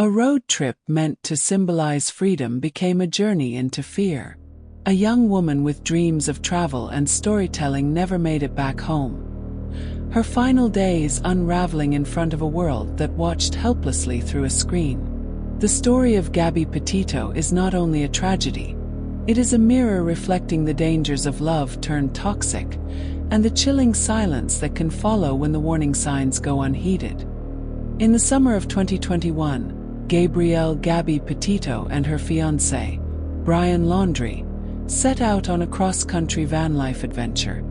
A road trip meant to symbolize freedom became a journey into fear. A young woman with dreams of travel and storytelling never made it back home. Her final days unraveling in front of a world that watched helplessly through a screen. The story of Gabby Petito is not only a tragedy, it is a mirror reflecting the dangers of love turned toxic, and the chilling silence that can follow when the warning signs go unheeded. In the summer of 2021, Gabrielle "Gabby" Petito and her fiancé, Brian Laundrie, set out on a cross-country van life adventure.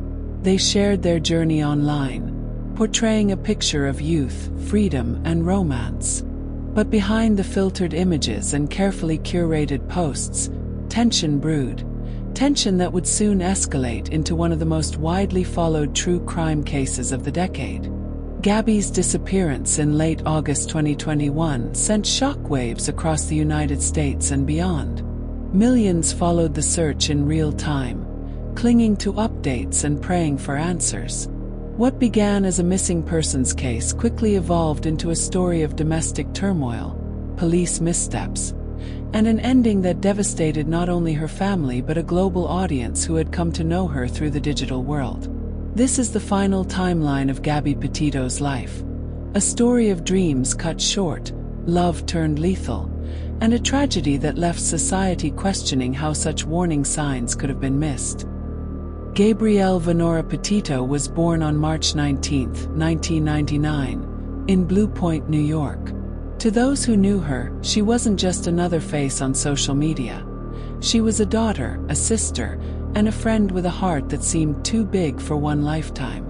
They shared their journey online, portraying a picture of youth, freedom, and romance. But behind the filtered images and carefully curated posts, tension brewed. Tension that would soon escalate into one of the most widely followed true crime cases of the decade. Gabby's disappearance in late August 2021 sent shockwaves across the United States and beyond. Millions followed the search in real time, clinging to updates and praying for answers. What began as a missing persons case quickly evolved into a story of domestic turmoil, police missteps, and an ending that devastated not only her family but a global audience who had come to know her through the digital world. This is the final timeline of Gabby Petito's life. A story of dreams cut short, love turned lethal, and a tragedy that left society questioning how such warning signs could have been missed. Gabrielle Venora Petito was born on March 19, 1999, in Blue Point, New York. To those who knew her, she wasn't just another face on social media. She was a daughter, a sister, and a friend with a heart that seemed too big for one lifetime.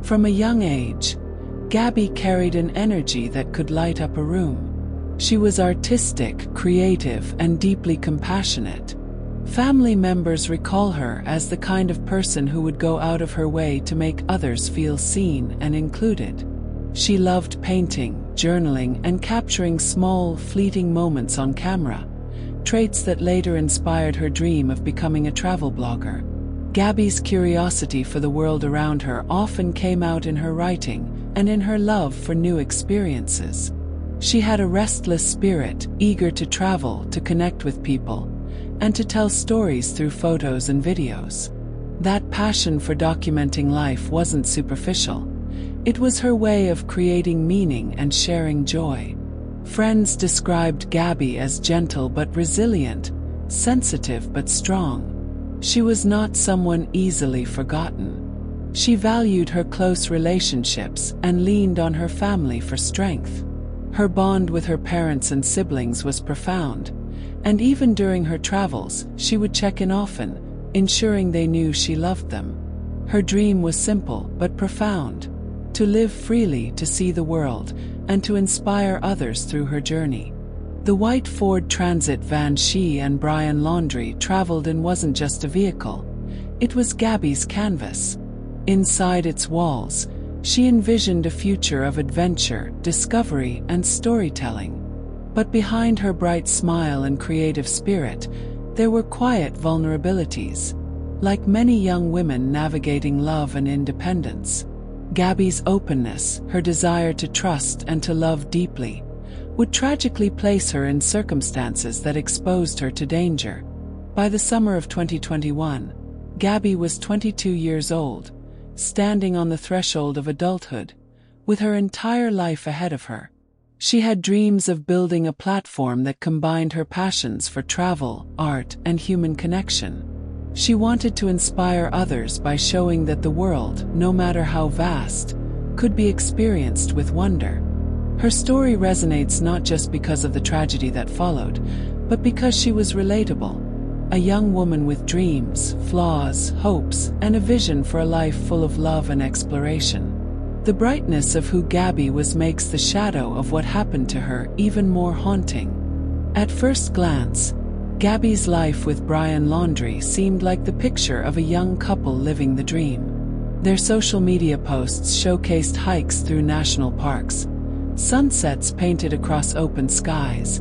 From a young age, Gabby carried an energy that could light up a room. She was artistic, creative, and deeply compassionate. Family members recall her as the kind of person who would go out of her way to make others feel seen and included. She loved painting, journaling, and capturing small, fleeting moments on camera, traits that later inspired her dream of becoming a travel blogger. Gabby's curiosity for the world around her often came out in her writing and in her love for new experiences. She had a restless spirit, eager to travel, to connect with people, and to tell stories through photos and videos. That passion for documenting life wasn't superficial. It was her way of creating meaning and sharing joy. Friends described Gabby as gentle but resilient, sensitive but strong. She was not someone easily forgotten. She valued her close relationships and leaned on her family for strength. Her bond with her parents and siblings was profound, and even during her travels, she would check in often, ensuring they knew she loved them. Her dream was simple but profound: to live freely, to see the world, and to inspire others through her journey. The white Ford Transit van she and Brian Laundrie traveled in wasn't just a vehicle. It was Gabby's canvas. Inside its walls, she envisioned a future of adventure, discovery, and storytelling. But behind her bright smile and creative spirit, there were quiet vulnerabilities. Like many young women navigating love and independence, Gabby's openness, her desire to trust and to love deeply, would tragically place her in circumstances that exposed her to danger. By the summer of 2021, Gabby was 22 years old, standing on the threshold of adulthood, with her entire life ahead of her. She had dreams of building a platform that combined her passions for travel, art, and human connection. She wanted to inspire others by showing that the world, no matter how vast, could be experienced with wonder. Her story resonates not just because of the tragedy that followed, but because she was relatable. A young woman with dreams, flaws, hopes, and a vision for a life full of love and exploration. The brightness of who Gabby was makes the shadow of what happened to her even more haunting. At first glance, Gabby's life with Brian Laundrie seemed like the picture of a young couple living the dream. Their social media posts showcased hikes through national parks, sunsets painted across open skies,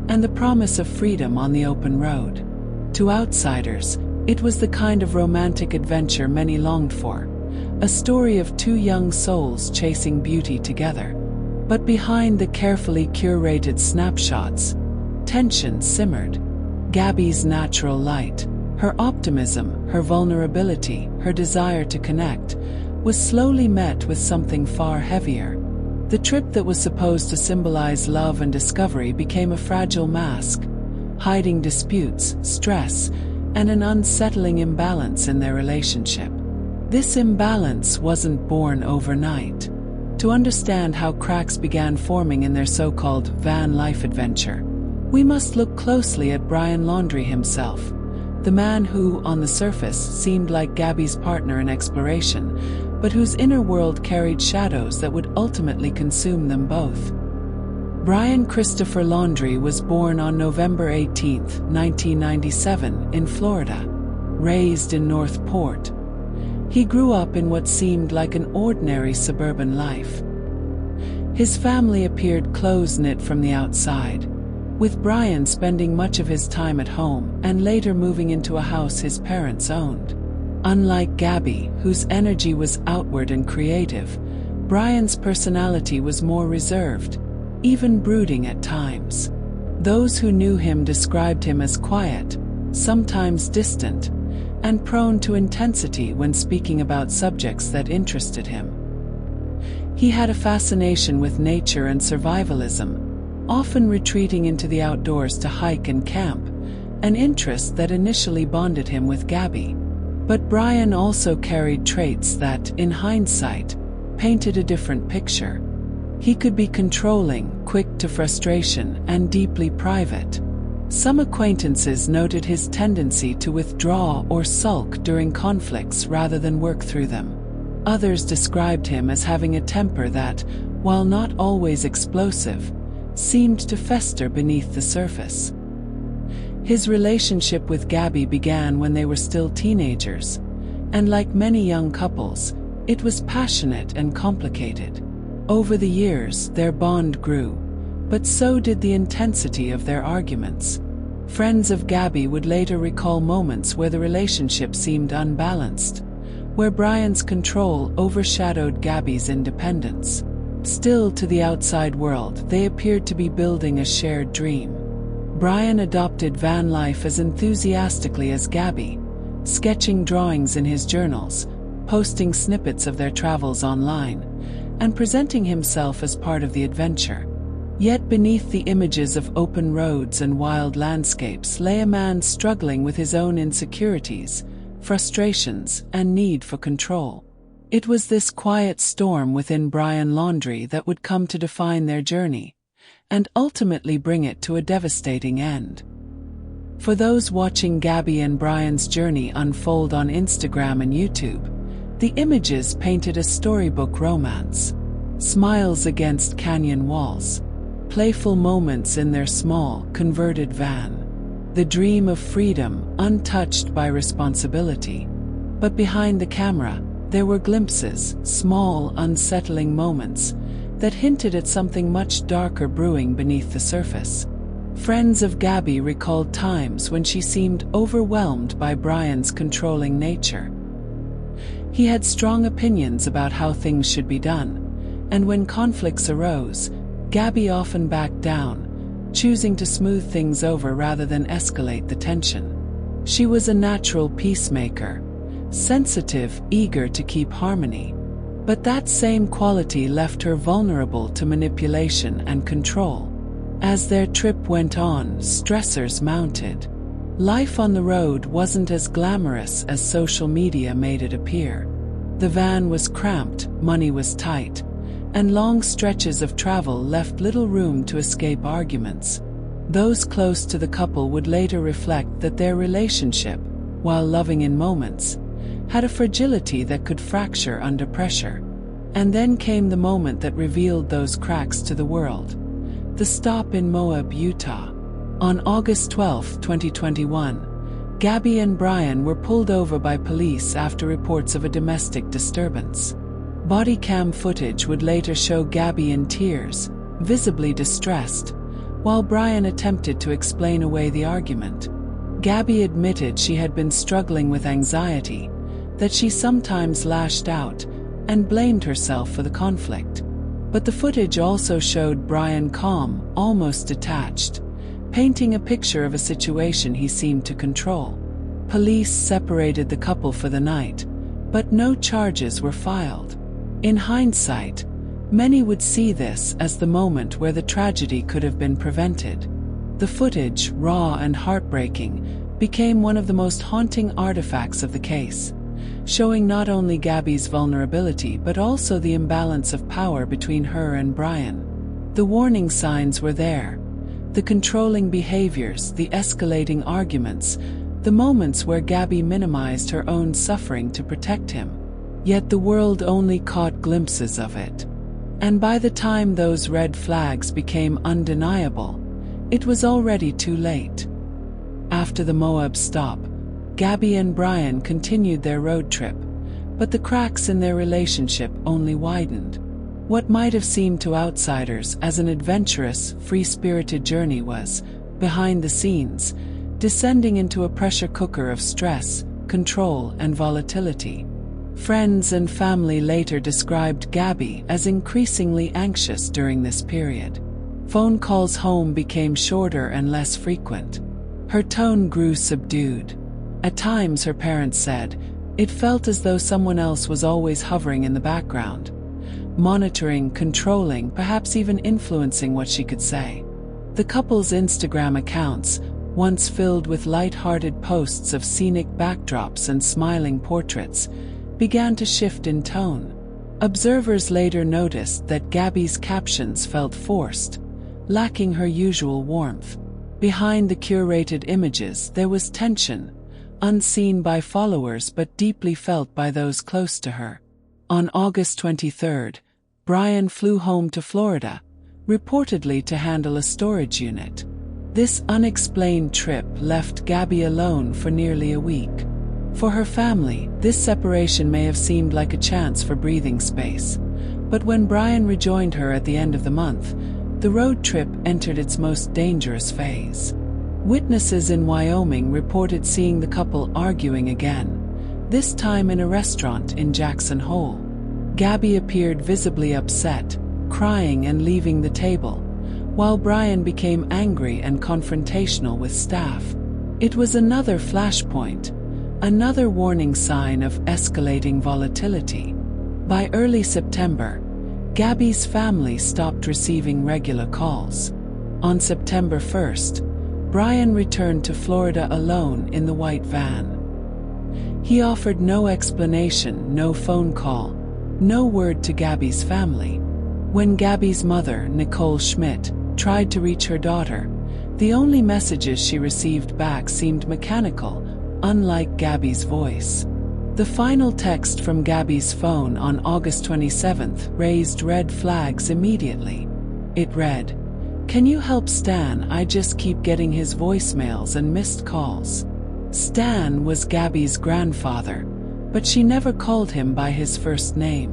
and the promise of freedom on the open road. To outsiders, it was the kind of romantic adventure many longed for, a story of two young souls chasing beauty together. But behind the carefully curated snapshots, tension simmered. Gabby's natural light, her optimism, her vulnerability, her desire to connect, was slowly met with something far heavier. The trip that was supposed to symbolize love and discovery became a fragile mask, hiding disputes, stress, and an unsettling imbalance in their relationship. This imbalance wasn't born overnight. To understand how cracks began forming in their so-called van life adventure, we must look closely at Brian Laundrie himself, the man who, on the surface, seemed like Gabby's partner in exploration, but whose inner world carried shadows that would ultimately consume them both. Brian Christopher Laundrie was born on November 18, 1997, in Florida. Raised in North Port, he grew up in what seemed like an ordinary suburban life. His family appeared close-knit from the outside, with Brian spending much of his time at home and later moving into a house his parents owned. Unlike Gabby, whose energy was outward and creative, Brian's personality was more reserved, even brooding at times. Those who knew him described him as quiet, sometimes distant, and prone to intensity when speaking about subjects that interested him. He had a fascination with nature and survivalism, often retreating into the outdoors to hike and camp, an interest that initially bonded him with Gabby. But Brian also carried traits that, in hindsight, painted a different picture. He could be controlling, quick to frustration, and deeply private. Some acquaintances noted his tendency to withdraw or sulk during conflicts rather than work through them. Others described him as having a temper that, while not always explosive, seemed to fester beneath the surface. His relationship with Gabby began when they were still teenagers, and like many young couples, it was passionate and complicated. Over the years, their bond grew, but so did the intensity of their arguments. Friends of Gabby would later recall moments where the relationship seemed unbalanced, where Brian's control overshadowed Gabby's independence. Still, to the outside world, they appeared to be building a shared dream. Brian adopted van life as enthusiastically as Gabby, sketching drawings in his journals, posting snippets of their travels online, and presenting himself as part of the adventure. Yet beneath the images of open roads and wild landscapes lay a man struggling with his own insecurities, frustrations, and need for control. It was this quiet storm within Brian Laundrie that would come to define their journey, and ultimately bring it to a devastating end. For those watching Gabby and Brian's journey unfold on Instagram and YouTube, the images painted a storybook romance. Smiles against canyon walls, playful moments in their small, converted van. The dream of freedom, untouched by responsibility. But behind the camera, there were glimpses, small, unsettling moments, that hinted at something much darker brewing beneath the surface. Friends of Gabby recalled times when she seemed overwhelmed by Brian's controlling nature. He had strong opinions about how things should be done, and when conflicts arose, Gabby often backed down, choosing to smooth things over rather than escalate the tension. She was a natural peacemaker, sensitive, eager to keep harmony. But that same quality left her vulnerable to manipulation and control. As their trip went on, stressors mounted. Life on the road wasn't as glamorous as social media made it appear. The van was cramped, money was tight, and long stretches of travel left little room to escape arguments. Those close to the couple would later reflect that their relationship, while loving in moments, had a fragility that could fracture under pressure. And then came the moment that revealed those cracks to the world. The stop in Moab, Utah. On August 12, 2021, Gabby and Brian were pulled over by police after reports of a domestic disturbance. Body cam footage would later show Gabby in tears, visibly distressed, while Brian attempted to explain away the argument. Gabby admitted she had been struggling with anxiety, that she sometimes lashed out, and blamed herself for the conflict. But the footage also showed Brian calm, almost detached, painting a picture of a situation he seemed to control. Police separated the couple for the night, but no charges were filed. In hindsight, many would see this as the moment where the tragedy could have been prevented. The footage, raw and heartbreaking, became one of the most haunting artifacts of the case, showing not only Gabby's vulnerability but also the imbalance of power between her and Brian. The warning signs were there: the controlling behaviors, the escalating arguments, the moments where Gabby minimized her own suffering to protect him. Yet the world only caught glimpses of it. And by the time those red flags became undeniable, it was already too late. After the Moab stop, Gabby and Brian continued their road trip, but the cracks in their relationship only widened. What might have seemed to outsiders as an adventurous, free-spirited journey was, behind the scenes, descending into a pressure cooker of stress, control, and volatility. Friends and family later described Gabby as increasingly anxious during this period. Phone calls home became shorter and less frequent. Her tone grew subdued. At times, her parents said, it felt as though someone else was always hovering in the background, monitoring, controlling, perhaps even influencing what she could say. The couple's Instagram accounts, once filled with light-hearted posts of scenic backdrops and smiling portraits, began to shift in tone. Observers later noticed that Gabby's captions felt forced, lacking her usual warmth. Behind the curated images there was tension, unseen by followers but deeply felt by those close to her. On August 23, Brian flew home to Florida, reportedly to handle a storage unit. This unexplained trip left Gabby alone for nearly a week. For her family, this separation may have seemed like a chance for breathing space. But when Brian rejoined her at the end of the month, the road trip entered its most dangerous phase. Witnesses in Wyoming reported seeing the couple arguing again, this time in a restaurant in Jackson Hole. Gabby appeared visibly upset, crying and leaving the table, while Brian became angry and confrontational with staff. It was another flashpoint, another warning sign of escalating volatility. By early September, Gabby's family stopped receiving regular calls. On September 1st, Brian returned to Florida alone in the white van. He offered no explanation, no phone call, no word to Gabby's family. When Gabby's mother, Nicole Schmidt, tried to reach her daughter, the only messages she received back seemed mechanical, unlike Gabby's voice. The final text from Gabby's phone on August 27th raised red flags immediately. It read, "Can you help Stan? I just keep getting his voicemails and missed calls." Stan was Gabby's grandfather, but she never called him by his first name.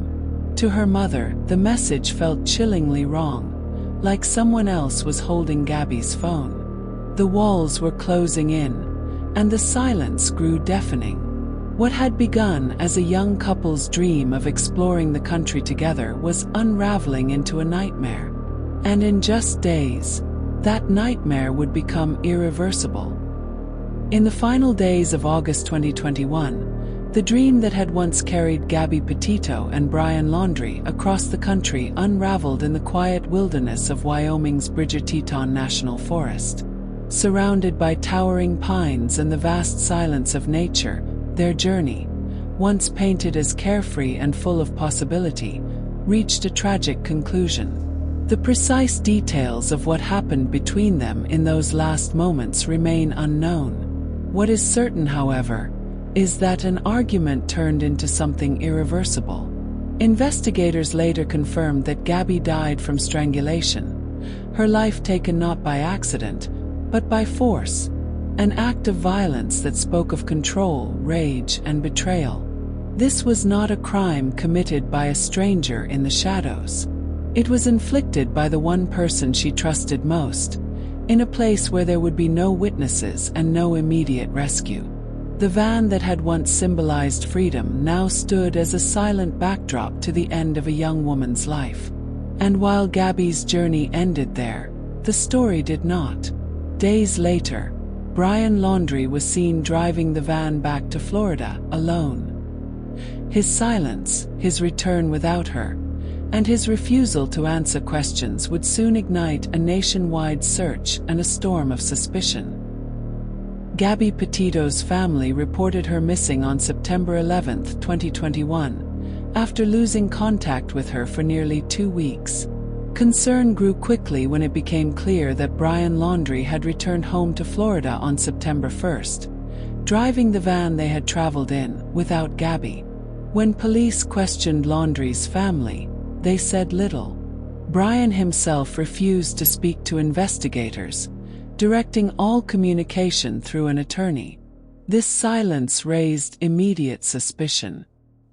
To her mother, the message felt chillingly wrong, like someone else was holding Gabby's phone. The walls were closing in, and the silence grew deafening. What had begun as a young couple's dream of exploring the country together was unraveling into a nightmare. And in just days, that nightmare would become irreversible. In the final days of August 2021, the dream that had once carried Gabby Petito and Brian Laundrie across the country unraveled in the quiet wilderness of Wyoming's Bridger Teton National Forest. Surrounded by towering pines and the vast silence of nature, their journey, once painted as carefree and full of possibility, reached a tragic conclusion. The precise details of what happened between them in those last moments remain unknown. What is certain, however, is that an argument turned into something irreversible. Investigators later confirmed that Gabby died from strangulation, her life taken not by accident, but by force, an act of violence that spoke of control, rage, and betrayal. This was not a crime committed by a stranger in the shadows. It was inflicted by the one person she trusted most, in a place where there would be no witnesses and no immediate rescue. The van that had once symbolized freedom now stood as a silent backdrop to the end of a young woman's life. And while Gabby's journey ended there, the story did not. Days later, Brian Laundrie was seen driving the van back to Florida, alone. His silence, his return without her, and his refusal to answer questions would soon ignite a nationwide search and a storm of suspicion. Gabby Petito's family reported her missing on September 11, 2021, after losing contact with her for nearly 2 weeks. Concern grew quickly when it became clear that Brian Laundrie had returned home to Florida on September 1st, driving the van they had traveled in, without Gabby. When police questioned Laundrie's family, they said little. Brian himself refused to speak to investigators, directing all communication through an attorney. This silence raised immediate suspicion.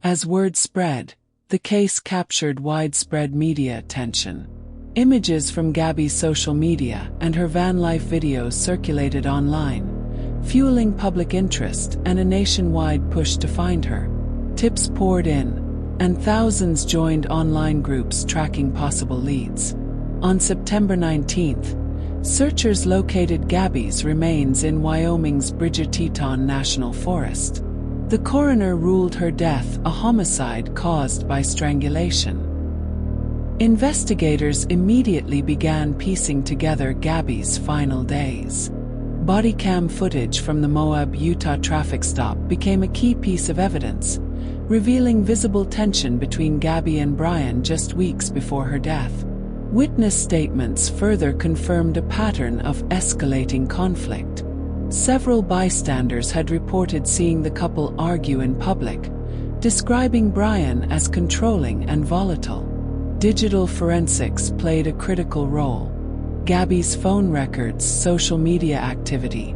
As word spread, the case captured widespread media attention. Images from Gabby's social media and her van life videos circulated online, fueling public interest and a nationwide push to find her. Tips poured in, and thousands joined online groups tracking possible leads. On September 19th, searchers located Gabby's remains in Wyoming's Bridger Teton National Forest. The coroner ruled her death a homicide caused by strangulation. Investigators immediately began piecing together Gabby's final days. Body cam footage from the Moab, Utah traffic stop became a key piece of evidence, revealing visible tension between Gabby and Brian just weeks before her death. Witness statements further confirmed a pattern of escalating conflict. Several bystanders had reported seeing the couple argue in public, describing Brian as controlling and volatile. Digital forensics played a critical role. Gabby's phone records, social media activity,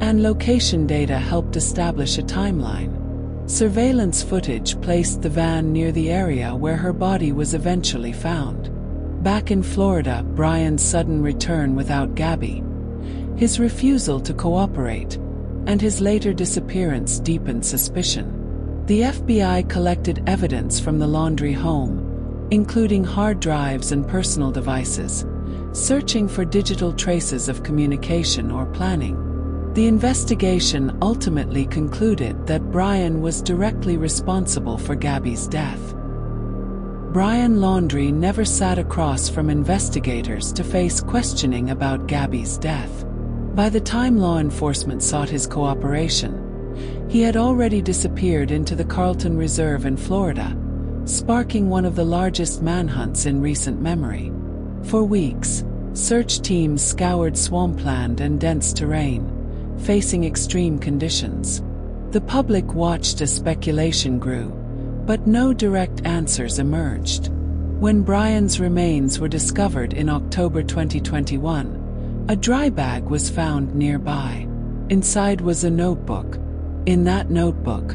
and location data helped establish a timeline. Surveillance footage placed the van near the area where her body was eventually found. Back in Florida, Brian's sudden return without Gabby, his refusal to cooperate, and his later disappearance deepened suspicion. The FBI collected evidence from the Laundrie home, including hard drives and personal devices, searching for digital traces of communication or planning. The investigation ultimately concluded that Brian was directly responsible for Gabby's death. Brian Laundrie never sat across from investigators to face questioning about Gabby's death. By the time law enforcement sought his cooperation, he had already disappeared into the Carlton Reserve in Florida, sparking one of the largest manhunts in recent memory. For weeks, search teams scoured swampland and dense terrain, facing extreme conditions. The public watched as speculation grew, but no direct answers emerged. When Brian's remains were discovered in October 2021, a dry bag was found nearby. Inside was a notebook. In that notebook,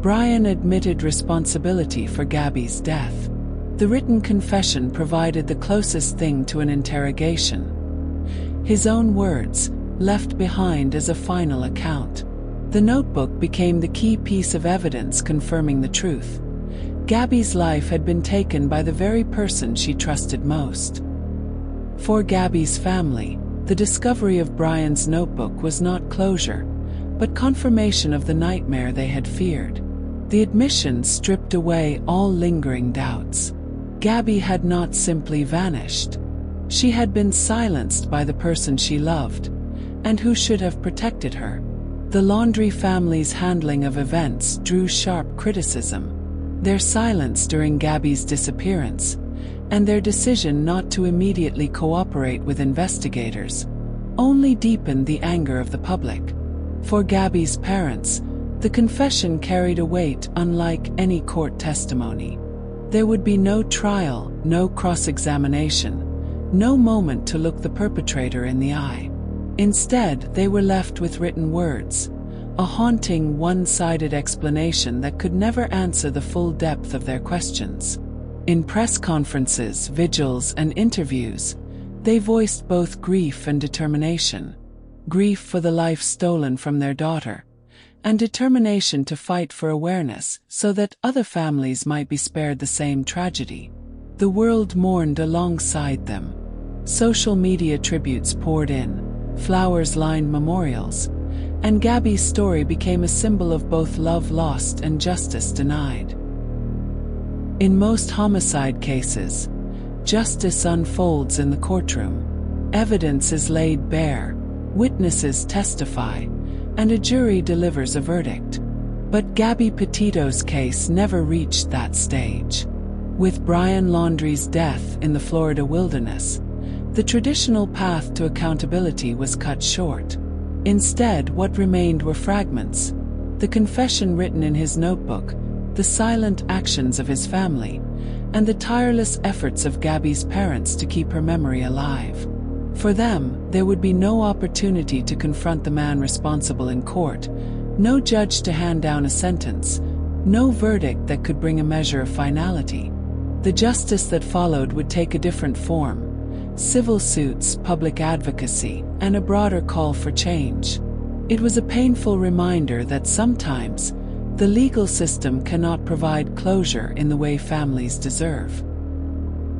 Brian admitted responsibility for Gabby's death. The written confession provided the closest thing to an interrogation. His own words, left behind as a final account. The notebook became the key piece of evidence confirming the truth. Gabby's life had been taken by the very person she trusted most. For Gabby's family, the discovery of Brian's notebook was not closure, but confirmation of the nightmare they had feared. The admission stripped away all lingering doubts. Gabby had not simply vanished. She had been silenced by the person she loved, and who should have protected her. The Laundrie family's handling of events drew sharp criticism. Their silence during Gabby's disappearance, and their decision not to immediately cooperate with investigators, only deepened the anger of the public. For Gabby's parents, the confession carried a weight unlike any court testimony. There would be no trial, no cross-examination, no moment to look the perpetrator in the eye. Instead, they were left with written words, a haunting, one-sided explanation that could never answer the full depth of their questions. In press conferences, vigils, and interviews, they voiced both grief and determination. Grief for the life stolen from their daughter, and determination to fight for awareness so that other families might be spared the same tragedy. The world mourned alongside them. Social media tributes poured in, flowers lined memorials, and Gabby's story became a symbol of both love lost and justice denied. In most homicide cases, justice unfolds in the courtroom. Evidence is laid bare, witnesses testify, and a jury delivers a verdict. But Gabby Petito's case never reached that stage. With Brian Laundrie's death in the Florida wilderness, the traditional path to accountability was cut short. Instead, what remained were fragments: the confession written in his notebook, the silent actions of his family, and the tireless efforts of Gabby's parents to keep her memory alive. For them, there would be no opportunity to confront the man responsible in court, no judge to hand down a sentence, no verdict that could bring a measure of finality. The justice that followed would take a different form: civil suits, public advocacy, and a broader call for change. It was a painful reminder that sometimes the legal system cannot provide closure in the way families deserve.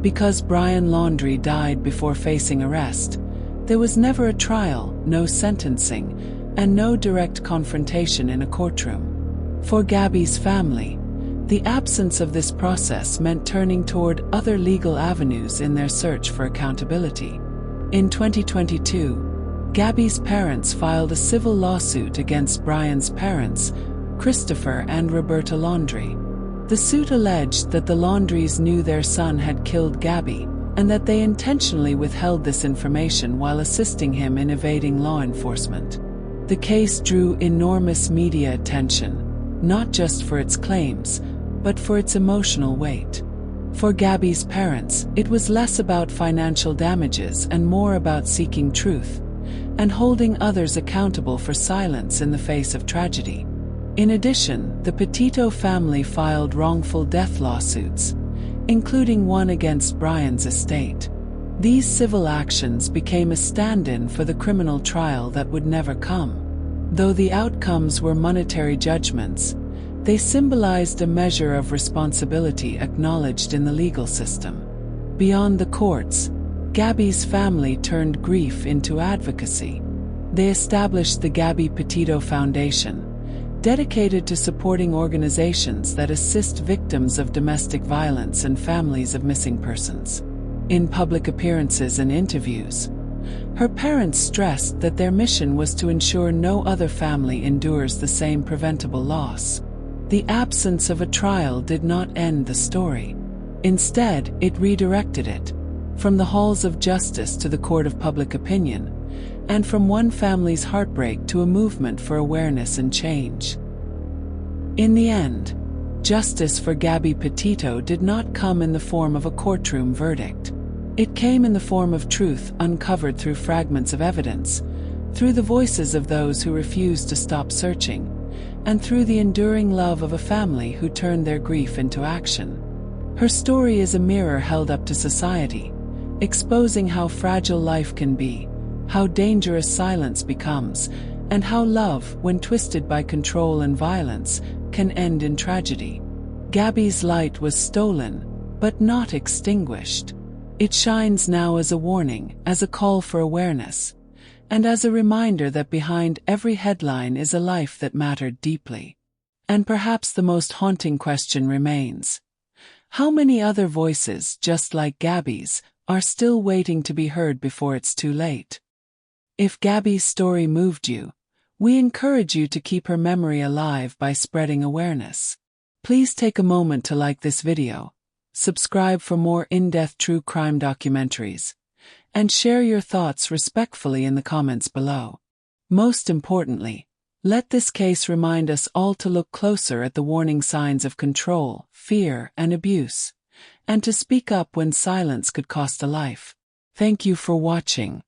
Because Brian Laundrie died before facing arrest, there was never a trial, no sentencing, and no direct confrontation in a courtroom. For Gabby's family, the absence of this process meant turning toward other legal avenues in their search for accountability. In 2022, Gabby's parents filed a civil lawsuit against Brian's parents, Christopher and Roberta Laundrie. The suit alleged that the Laundries knew their son had killed Gabby, and that they intentionally withheld this information while assisting him in evading law enforcement. The case drew enormous media attention, not just for its claims, but for its emotional weight. For Gabby's parents, it was less about financial damages and more about seeking truth, and holding others accountable for silence in the face of tragedy. In addition, the Petito family filed wrongful death lawsuits, including one against Brian's estate. These civil actions became a stand-in for the criminal trial that would never come. Though the outcomes were monetary judgments, they symbolized a measure of responsibility acknowledged in the legal system. Beyond the courts, Gabby's family turned grief into advocacy. They established the Gabby Petito Foundation, dedicated to supporting organizations that assist victims of domestic violence and families of missing persons. In public appearances and interviews, her parents stressed that their mission was to ensure no other family endures the same preventable loss. The absence of a trial did not end the story. Instead, it redirected it, from the halls of justice to the court of public opinion, and from one family's heartbreak to a movement for awareness and change. In the end, justice for Gabby Petito did not come in the form of a courtroom verdict. It came in the form of truth uncovered through fragments of evidence, through the voices of those who refused to stop searching, and through the enduring love of a family who turned their grief into action. Her story is a mirror held up to society, exposing how fragile life can be, how dangerous silence becomes, and how love, when twisted by control and violence, can end in tragedy. Gabby's light was stolen, but not extinguished. It shines now as a warning, as a call for awareness, and as a reminder that behind every headline is a life that mattered deeply. And perhaps the most haunting question remains: how many other voices, just like Gabby's, are still waiting to be heard before it's too late? If Gabby's story moved you, we encourage you to keep her memory alive by spreading awareness. Please take a moment to like this video, subscribe for more in-depth true crime documentaries, and share your thoughts respectfully in the comments below. Most importantly, let this case remind us all to look closer at the warning signs of control, fear, and abuse, and to speak up when silence could cost a life. Thank you for watching.